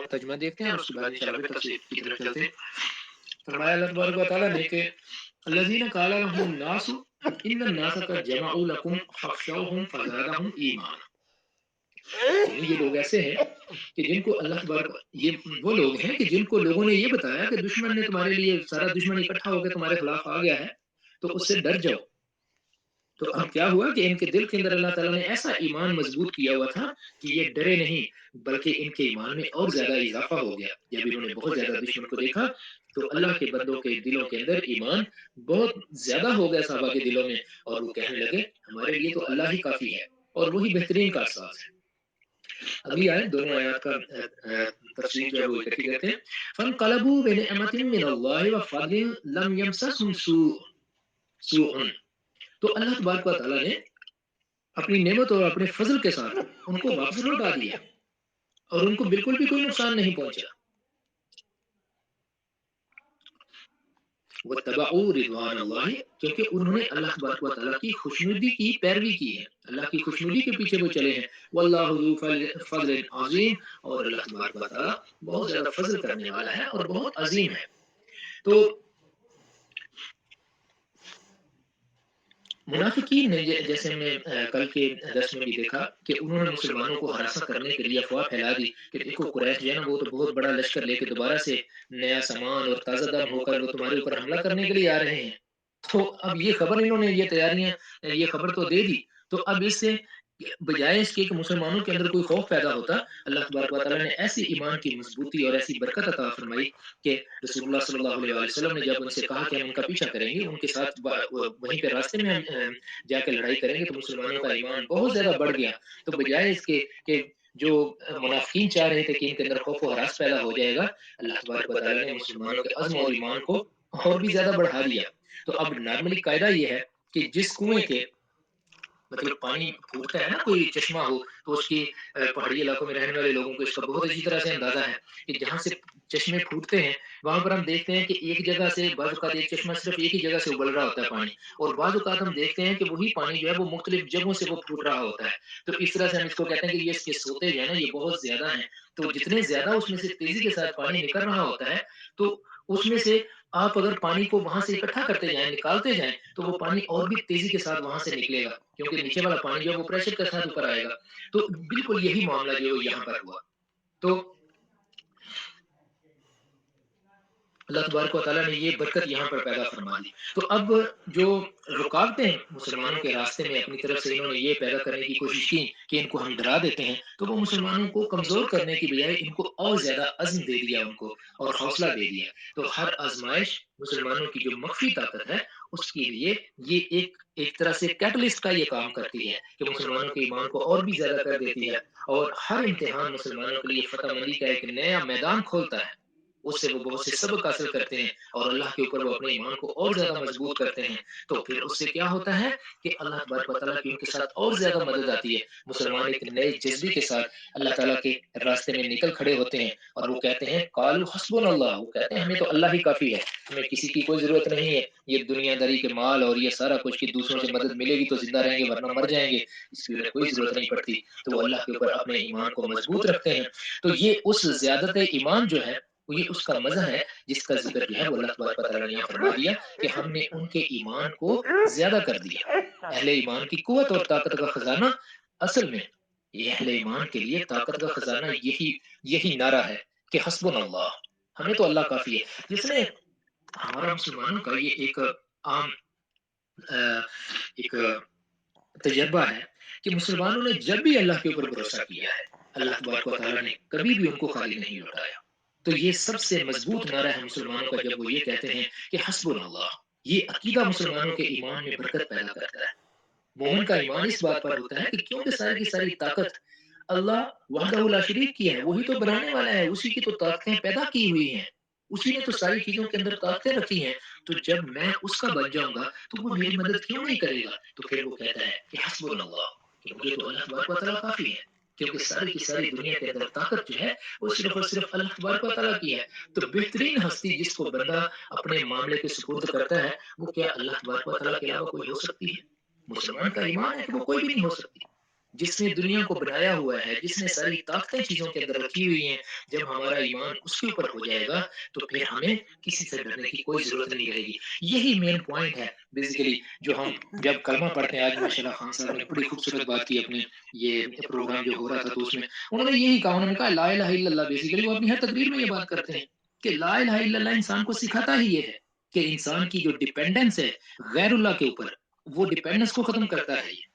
ترجمہ دیکھتے ہیں اور اس کے بعد انشاءاللہ پھر تفسیر کی طرف چلتے ہیں۔ فرمایا اللہ تبارک و تعالیٰ نے کہ الذین قال لهم الناس ان الناس قد جمعوا لكم فاخشوهم فزادهم ایمانا، یعنی یہ لوگ ایسے ہیں کہ جن کو اللہ تبارک، یہ وہ لوگ ہیں کہ جن کو لوگوں نے یہ بتایا کہ دشمن نے تمہارے لیے، سارا دشمن اکٹھا ہو کے تمہارے خلاف آ گیا ہے تو اس سے ڈر جاؤ۔ تو اب کیا ہوا کہ ان کے دل کے اندر اللہ تعالیٰ نے ایسا ایمان مضبوط کیا ہوا تھا کہ یہ ڈرے نہیں، بلکہ ان کے ایمان میں اور زیادہ اضافہ ہو گیا۔ جب انہوں نے بہت زیادہ دشمن کو دیکھا تو اللہ کے بندوں کے دلوں کے اندر ایمان بہت زیادہ ہو گیا صحابہ کے دلوں میں، اور وہ کہنے لگے ہمارے لیے تو اللہ ہی کافی ہے اور وہی بہترین کارساز ہے۔ اگلی آیت، دونوں آیات کا تفسیر جو ہے وہ اکٹھی کرتے ہیں۔ فَانْقَلَبُوا بِنِعْمَةٍ مِّنَ اللَّهِ وَفَضْلٍ لَمْ يَمْسَسْهُمْ سُوءٌ، تو اللہ تبارک و تعالیٰ نے اپنی نعمت اور اپنے فضل کے ساتھ ان کو واپس لوٹا دیا اور ان کو بالکل بھی کوئی نقصان نہیں پہنچا۔ وَاتَّبَعُوا رِضْوَانَ اللَّهِ، کیونکہ انہوں نے اللہ تبارک و تعالیٰ کی خوشنودی کی پیروی کی ہے، اللہ کی خوشنودی کے پیچھے وہ چلے ہیں۔ وَاللَّهُ ذُو فضل عظیم، اور اللہ تبارک و تعالیٰ بہت زیادہ فضل کرنے والا ہے اور بہت عظیم ہے۔ تو منافقین نے، جیسے ہم نے کل کے درس میں بھی دیکھا کہ انہوں نے مسلمانوں کو ہراساں کرنے کے لیے افواہ پھیلا دی کہ دیکھو قریش جو ہے نا وہ تو بہت بڑا لشکر لے کے دوبارہ سے نیا سامان اور تازہ دم ہو کر وہ تمہارے اوپر حملہ کرنے کے لیے آ رہے ہیں۔ تو اب یہ خبر انہوں نے، یہ تیاریاں، یہ خبر تو دے دی، تو اب اس سے بجائے اس کے کہ مسلمانوں کے اندر کوئی خوف پیدا ہوتا، اللہ تبارک و تعالیٰ نے ایسی ایمان کی مضبوطی اور ایسی برکت عطا فرمائی کہ رسول اللہ صلی اللہ علیہ وسلم نے جب ان سے کہا کہ ہم ان کا پیچھا کریں گے، ان کے ساتھ وہیں پہ راستے میں ہم جا کے لڑائی کریں گے، تو مسلمانوں کا ایمان بہت زیادہ بڑھ گیا۔ تو بجائے اس کے کہ جو منافقین چاہ رہے تھے کہ ان کے اندر خوف و ہراس پیدا ہو جائے گا، اللہ تبارک و تعالیٰ نے مسلمانوں کے عزم اور ایمان کو اور بھی زیادہ بڑھا دیا۔ تو اب نارملی قاعدہ یہ ہے کہ جس کنویں کے مطلب پانی پھوٹتا ہے نا، کوئی چشمہ ہو، تو اس کی پہاڑی علاقوں میں رہنے والے لوگوں کو اس کا بہت اچھی طرح سے اندازہ ہے کہ جہاں سے چشمے پھوٹتے ہیں وہاں پر ہم دیکھتے ہیں کہ ایک جگہ سے بعض اوقات ایک چشمہ صرف ایک ہی جگہ سے ابل رہا ہوتا ہے پانی، اور بعض اوقات ہم دیکھتے ہیں کہ وہی پانی جو ہے وہ مختلف جگہوں سے وہ پھوٹ رہا ہوتا ہے۔ تو اس طرح سے ہم اس کو کہتے ہیں کہ یہ اس کے سوتے جو ہے نا یہ بہت زیادہ ہیں، تو جتنے زیادہ اس میں سے تیزی کے ساتھ پانی نکل رہا ہوتا ہے تو اس میں سے آپ اگر پانی کو وہاں سے اکٹھا کرتے جائیں، نکالتے جائیں، تو وہ پانی اور بھی تیزی کے ساتھ وہاں سے نکلے گا، کیونکہ نیچے والا پانی جو ہے وہ پریشر کے ساتھ اوپر آئے گا۔ تو بالکل یہی معاملہ جو ہے یہاں پر ہوا۔ تو اللہ تبارک و تعالیٰ نے یہ برکت یہاں پر پیدا فرما دی۔ تو اب جو رکاوٹیں مسلمانوں کے راستے میں اپنی طرف سے انہوں نے یہ پیدا کرنے کی کوشش کی کہ ان کو ہم ڈرا دیتے ہیں، تو وہ مسلمانوں کو کمزور کرنے کی بجائے ان کو اور زیادہ عزم دے دیا ان کو اور حوصلہ دے دیا۔ تو ہر آزمائش مسلمانوں کی جو مخفی طاقت ہے اس کے لیے یہ ایک طرح سے کیٹلسٹ کا یہ کام کرتی ہے کہ مسلمانوں کے ایمان کو اور بھی زیادہ کر دیتی ہے، اور ہر امتحان مسلمانوں کے لیے فتح مندی کا ایک نیا میدان کھولتا ہے۔ اس سے وہ بہت سے سبق حاصل کرتے ہیں اور اللہ کے اوپر وہ اپنے ایمان کو اور زیادہ مضبوط کرتے ہیں۔ تو پھر اس سے کیا ہوتا ہے کہ اللہ تبارک و تعالیٰ کی ان کے ساتھ اور زیادہ مدد آتی ہے۔ مسلمان ایک نئے جذبے کے ساتھ اللہ تعالیٰ کے راستے میں نکل کھڑے ہوتے ہیں اور وہ کہتے ہیں قالوا حسبنا اللہ، وہ کہتے ہیں ہمیں تو اللہ ہی کافی ہے، ہمیں کسی کی کوئی ضرورت نہیں ہے، یہ دنیا داری کے مال اور یہ سارا کچھ کہ دوسروں سے مدد ملے گی تو زندہ رہیں گے ورنہ مر جائیں گے، اس کی ہمیں کوئی ضرورت نہیں پڑتی۔ تو وہ اللہ کے اوپر اپنے ایمان کو مضبوط رکھتے ہیں۔ تو یہ اس زیادت ایمان جو ہے وہ یہ اس کا مزہ ہے جس کا ذکر جو ہے وہ اللہ تبارک و تعالیٰ نے یہاں فرما دیا کہ ہم نے ان کے ایمان کو زیادہ کر دیا۔ اہل ایمان کی قوت اور طاقت کا خزانہ، اصل میں یہ اہل ایمان کے لیے طاقت کا خزانہ یہی نعرہ ہے کہ حسبنا اللہ، ہمیں تو اللہ کافی ہے۔ جس نے ہمارا مسلمانوں کا یہ ایک عام ایک تجربہ ہے کہ مسلمانوں نے جب بھی اللہ کے اوپر بھروسہ کیا ہے اللہ تبارک و تعالیٰ نے کبھی بھی ان کو خالی نہیں لوٹایا۔ تو یہ سب سے مضبوط نعرہ ہے مسلمانوں کا جب وہ یہ کہتے ہیں کہ حسبنا اللہ۔ یہ عقیدہ مسلمانوں کے ایمان میں برکت پیدا کرتا ہے۔ مومن کا ایمان اس بات پر ہوتا ہے کہ کیونکہ ساری کی ساری طاقت اللہ وحدہ لا شریک کی ہے، وہی تو بنانے والا ہے، اسی کی تو طاقتیں پیدا کی ہوئی ہیں، اسی نے تو ساری چیزوں کے اندر طاقتیں رکھی ہیں۔ تو جب میں اس کا بن جاؤں گا تو وہ میری مدد کیوں نہیں کرے گا؟ تو پھر وہ کہتا ہے کہ حسبنا اللہ، کہ مجھے تو اللہ تبارک و تعالیٰ کافی ہے، کیونکہ ساری کی ساری دنیا کے اندر طاقت جو ہے وہ صرف اور صرف اللہ تبارک و تعالیٰ کی ہے۔ تو بہترین ہستی جس کو بندہ اپنے معاملے کے سپرد کرتا ہے وہ کیا اللہ تبارک و تعالیٰ کے علاوہ کوئی ہو سکتی ہے؟ مسلمان کا ایمان ہے کہ وہ کوئی بھی نہیں ہو سکتی۔ جس نے دنیا کو بنایا ہوا ہے، جس نے ساری طاقتیں چیزوں کے اندر رکھی ہوئی ہیں، جب ہمارا ایمان اس کے اوپر ہو جائے گا تو پھر ہمیں کسی سے ڈرنے کی کوئی ضرورت نہیں رہے گی۔ یہی مین پوائنٹ ہے بیسیکلی جو ہم جب کلمہ پڑھتے ہیں۔ آج ماشاءاللہ خان صاحب نے بڑی خوبصورت بات کی اپنے یہ پروگرام جو ہو رہا تھا تو اس میں انہوں نے یہی کہا، انہوں نے کہا لا الہ الا اللہ، بیسیکلی وہ اپنی ہر تقریر میں یہ بات کرتے ہیں کہ لا الہ الا اللہ انسان کو سکھاتا ہی یہ ہے کہ انسان کی جو ڈیپینڈنس ہے غیر اللہ کے اوپر، وہ ڈیپینڈنس کو ختم کرتا ہے یہ۔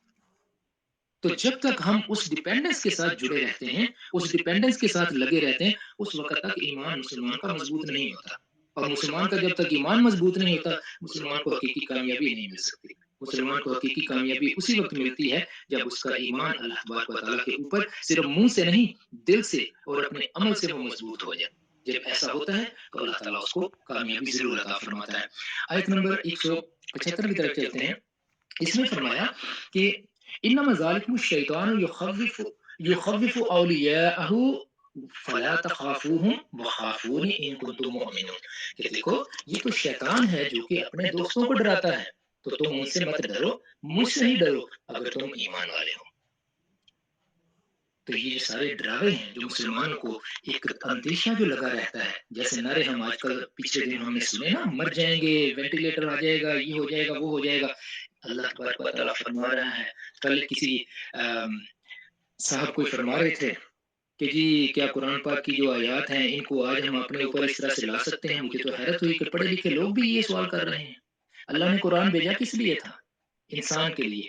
تو جب تک ہم اس ڈیپینڈنس کے ساتھ جڑے رہتے ہیں، اس ڈیپینڈنس کے ساتھ لگے رہتے ہیں، اس وقت تک ایمان مسلمان کا مضبوط نہیں ہوتا۔ اور مسلمان کا جب تک ایمان مضبوط نہیں ہوتا، مسلمان کو حقیقی کامیابی نہیں مل سکتی۔ مسلمان کو حقیقی کامیابی اسی وقت ملتی ہے جب اس کا ایمان اللہ تبارک و تعالیٰ کے اوپر صرف منہ سے نہیں، دل سے اور اپنے عمل سے وہ مضبوط ہو جائے۔ جب ایسا ہوتا ہے تو اللہ تعالیٰ اس کو کامیابی ضرور عطا فرماتا ہے۔ آیت نمبر 175 کی طرف چلتے ہیں۔ اس میں فرمایا کہ انما ذالکم الشیطان یخوف اولیاءہ فلا تخافوہم وخافون ان کنتم مؤمنون، کہ دیکھو یہ تو شیطان ہے جو کہ اپنے دوستوں کو ڈراتا ہے، تو تم ان سے مت ڈرو، مجھ سے ہی ڈرو اگر تم ایمان والے ہو۔ تو یہ جو سارے ڈراوے ہیں جو مسلمانوں کو ایک اندیشہ جو لگا رہتا ہے، جیسے نعرے ہم آج کل پچھلے دن ہم نے سنے نا، مر جائیں گے، وینٹیلیٹر آ جائے گا، یہ ہو جائے گا، وہ ہو جائے گا۔ اللہ تبارک و تعالیٰ فرما رہا ہے، کل کسی صاحب کوئی فرما رہے تھے کہ جی کیا قرآن پاک کی جو آیات ہیں ان کو آج ہم اپنے اوپر اس طرح سے لا سکتے ہیں؟ مجھے تو حیرت ہوئی کہ پڑھے لکھے لوگ بھی یہ سوال کر رہے ہیں۔ اللہ نے قرآن بھیجا کس لیے تھا؟ انسان کے لیے۔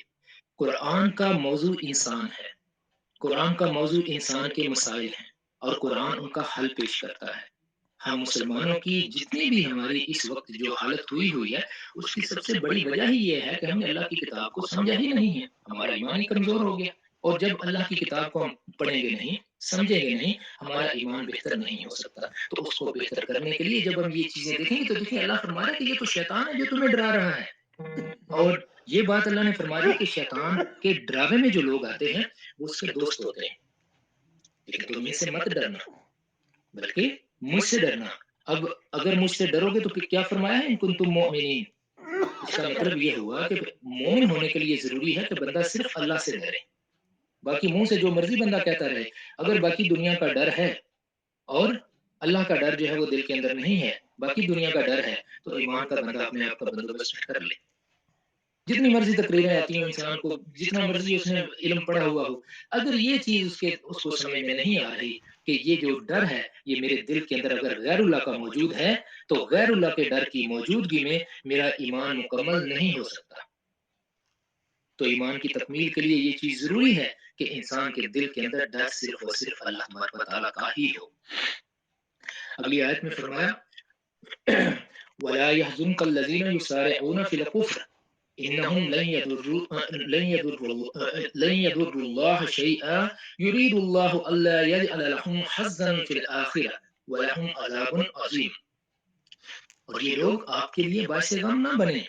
قرآن کا موضوع انسان ہے، قرآن کا موضوع انسان کے مسائل ہیں، اور قرآن ان کا حل پیش کرتا ہے۔ ہم مسلمانوں کی جتنی بھی ہماری اس وقت جو حالت ہوئی ہے، اس کی سب سے بڑی وجہ ہی یہ ہے کہ ہم نے اللہ کی کتاب کو سمجھا ہی نہیں ہے، ہمارا ایمان ہی کمزور ہو گیا۔ اور جب اللہ کی کتاب کو ہم پڑھیں گے نہیں، سمجھیں گے نہیں، ہمارا ایمان بہتر نہیں ہو سکتا۔ تو اس کو بہتر کرنے کے لیے جب ہم یہ چیزیں دیکھیں گے تو دیکھیں اللہ فرما رہا ہے کہ یہ تو شیطان ہے جو تمہیں ڈرا رہا ہے۔ اور یہ بات اللہ نے فرما دی کہ شیطان کے ڈراوے میں جو لوگ آتے ہیں وہ اس کے دوست ہوتے ہیں، لیکن تم ان سے مت ڈرنا بلکہ مجھ سے ڈرنا۔ اب اگر مجھ سے ڈرو گے تو پھر کیا فرمایا ہے، ان کنتم مؤمنین، اس کا مطلب یہ ہوا کہ مومن ہونے کے لیے ضروری ہے کہ بندہ صرف اللہ سے ڈرے، باقی منہ سے جو مرضی بندہ کہتا رہے۔ اگر باقی دنیا کا ڈر ہے اور اللہ کا ڈر جو ہے وہ دل کے اندر نہیں ہے، باقی دنیا کا ڈر ہے، تو ایمان کا بندہ اپنے آپ کا بندوبست کر لے۔ جتنی مرضی تقریریں آتی ہوں انسان کو، جتنا مرضی اس نے علم پڑھا ہوا ہو، اگر یہ چیز اس کو سمجھ میں نہیں آ رہی کہ یہ جو ڈر ہے یہ میرے دل کے اندر اگر غیر اللہ کا موجود ہے تو غیر اللہ کے ڈر کی موجودگی میں میرا ایمان مکمل نہیں ہو سکتا۔ تو ایمان کی تکمیل کے لیے یہ چیز ضروری ہے کہ انسان کے دل کے اندر ڈر صرف اور صرف اللہ تبارک و تعالیٰ کا ہی ہو۔ اگلی آیت میں فرمایا وَلَا يَحْزُنْكَ الَّذِينَ يُسَارِعُونَ فِي الْكُفْرِ إِنَّهُمْ لَن يَضُرُّوا اللَّهَ شَيْئًا يُرِيدُ اللَّهُ أَلَّا يَجْعَلَ لَهُمْ حَظًّا فِي الْآخِرَةِ وَلَهُمْ عَذَابٌ عَظِيمٌ۔ اور یہ لوگ آپ کے لیے باعث غم نہ بنے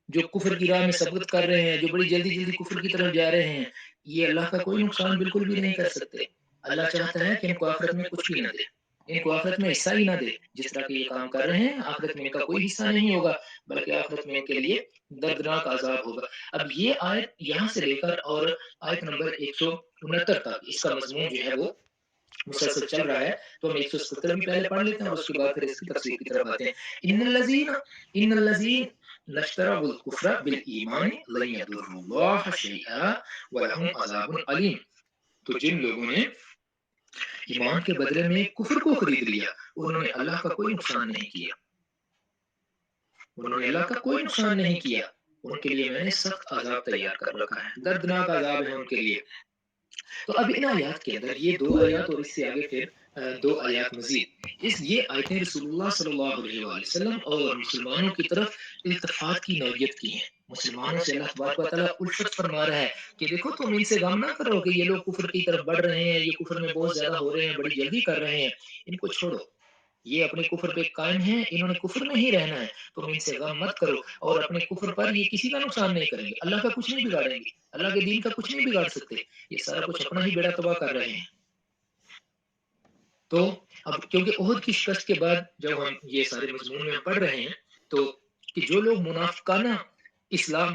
جو کفر کی راہ میں سبقت کر رہے ہیں، جو بڑی جلدی جلدی کفر کی طرف جا رہے ہیں، یہ اللہ کا کوئی نقصان بالکل بھی نہیں کر سکتے۔ اللہ چاہتا ہے کہ ان کو آخرت میں کچھ بھی نہ دے، ان کو آخرت میں حصہ ہی نہ دے۔ جس طرح کے یہ کام کر رہے ہیں آخرت میں ان کا کوئی حصہ نہیں ہوگا، بلکہ آخرت میں ان کے لیے دردناک عذاب ہوگا۔ اب یہ آیت یہاں سے لے کر اور آیت نمبر 169 تک اس کا مضمون جو ہے وہ مسلسل چل رہا ہے، تو ہم 170 بھی پہلے پڑھ لیتے ہیں اور اس کے بعد پھر اس کی تفسیر کی طرف آتے ہیں۔ ان الذین نشتروا الکفر بالایمان لن یضروا اللہ شیئا ولہم عذاب علیم۔ تو جن لوگوں نے ایمان کے بدلے میں کفر کو خرید لیا، انہوں نے اللہ کا کوئی نقصان نہیں کیا، انہوں نے اللہ کا کوئی نقصان نہیں کیا، ان کے لیے میں نے سخت عذاب تیار کر رکھا ہے، دردناک عذاب ہے ان کے لیے۔ تو اب ان آیات کے اندر یہ دو آیات اور اس سے آگے پھر دو آیات مزید، یہ آیتیں رسول اللہ صلی اللہ علیہ وآلہ وسلم اور مسلمانوں کی طرف التفات کی نوعیت کی ہیں۔ مسلمانوں سے اللہ تبارک و تعالیٰ الفت فرما رہا ہے کہ دیکھو تم ان سے غم نہ کرو کہ یہ لوگ کفر کی طرف بڑھ رہے ہیں، یہ کفر میں بہت زیادہ ہو رہے ہیں، بڑی جلدی کر رہے ہیں، ان کو چھوڑو، یہ اپنے کفر پہ قائم ہیں، انہوں نے کفر میں ہی رہنا ہے، تم ان سے غم مت کرو، اور اپنے کفر پر یہ کسی کا نقصان نہیں کریں گے، اللہ کا کچھ نہیں بگاڑیں گے، اللہ کے دین کا کچھ نہیں بگاڑ سکتے، یہ سارا کچھ اپنا ہی بیڑا تباہ کر رہے ہیں۔ تو اب کیونکہ احد کی شکست کے بعد جب ہم یہ سارے مضمون میں پڑھ رہے ہیں تو کہ جو لوگ منافقانہ اسلام